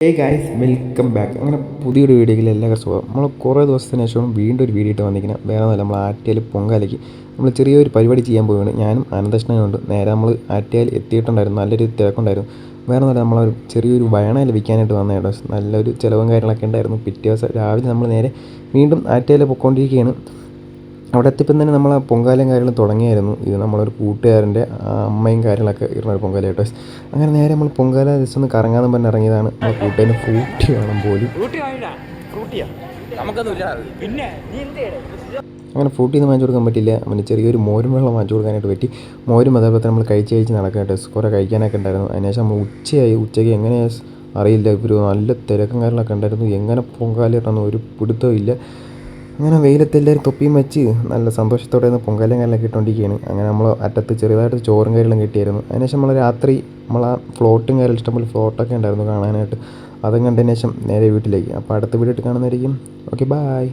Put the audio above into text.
Hey guys, welcome back. അങ്ങനെ പുതിയൊരു വീഡിയോയിൽ എല്ലാവർക്കും സുഖം. നമ്മൾ കുറേ ദിവസത്തിന് ശേഷം വീണ്ടും ഒരു വീഡിയോ ഇട്ട് വന്നിരിക്കുന്നത് വേറെ ഒന്നുമല്ല, നമ്മൾ ആറ്റുകാൽ പൊങ്കാലയ്ക്ക് നമ്മൾ ചെറിയൊരു പരിപാടി ചെയ്യാൻ പോവുകയാണ്. ഞാനും അനന്തകൃഷ്ണനുണ്ട്. നേരെ നമ്മൾ ആറ്റുകാൽ എത്തിയിട്ടുണ്ടായിരുന്നു. നല്ലൊരു തിരക്കുണ്ടായിരുന്നു. വേറെ ഒന്നുമല്ല, നമ്മളൊരു ചെറിയൊരു വയണയിൽ വിൽക്കാനായിട്ട് വന്ന കേട്ടോ. നല്ലൊരു ചിലവും കാര്യങ്ങളൊക്കെ ഉണ്ടായിരുന്നു. പിറ്റേ ദിവസം രാവിലെ നമ്മൾ നേരെ വീണ്ടും ആറ്റുകാൽ പൊയ്ക്കൊണ്ടിരിക്കുകയാണ്. അവിടെ എത്തിയപ്പം തന്നെ നമ്മൾ ആ പൊങ്കാലയും കാര്യങ്ങളും തുടങ്ങിയായിരുന്നു. ഇത് നമ്മളൊരു കൂട്ടുകാരൻ്റെ അമ്മയും കാര്യങ്ങളൊക്കെ ഇരുന്ന ഒരു പൊങ്കാല കേട്ടോ. അങ്ങനെ നേരെ നമ്മൾ പൊങ്കാല ജസ്റ്റ് ഒന്ന് കറങ്ങാമെന്ന് പറഞ്ഞ് ഇറങ്ങിയതാണ്. നമ്മൾ കൂട്ടുകാരന് ഫ്രൂട്ടി വേണം പോലും. അങ്ങനെ ഫ്രൂട്ടി ഒന്നും വാങ്ങിച്ചു കൊടുക്കാൻ പറ്റില്ല. പിന്നെ ചെറിയൊരു മോരും വെള്ളം വാങ്ങിച്ചു കൊടുക്കാനായിട്ട് പറ്റി. മോരും അതേപോലെ തന്നെ നമ്മൾ കഴിച്ച് നടക്കാം കേട്ടോ. കുറേ കഴിക്കാനൊക്കെ ഉണ്ടായിരുന്നു. അതിനുശേഷം നമ്മൾ ഉച്ചയ്ക്ക് എങ്ങനെയാണ് അറിയില്ല, ഒരു നല്ല തിരക്കും കാര്യങ്ങളൊക്കെ ഉണ്ടായിരുന്നു. എങ്ങനെ പൊങ്കാല ഇടണമെന്ന് ഒരു പിടുത്തവും ഇല്ല. അങ്ങനെ വെയിലത്ത് എല്ലാവരും തൊപ്പിയും വെച്ച് നല്ല സന്തോഷത്തോടെ ഒന്ന് പൊങ്കാലയും കാര്യങ്ങളൊക്കെ ഇട്ടുകൊണ്ടിരിക്കുകയാണ്. അങ്ങനെ നമ്മൾ അറ്റത്ത് ചെറുതായിട്ട് ചോറും കാര്യങ്ങളും കിട്ടിയായിരുന്നു. അതിനുശേഷം നമ്മൾ രാത്രി ആ ഫ്ലോട്ടും കാര്യങ്ങളും ഇഷ്ടംപോലെ ഫ്ലോട്ടൊക്കെ ഉണ്ടായിരുന്നു കാണാനായിട്ട്. അതും കണ്ടതിന് ശേഷം നേരെ വീട്ടിലേക്ക്. അപ്പോൾ അടുത്ത വീഡിയോ ഇട്ട് കാണുന്നതായിരിക്കും. Okay, bye.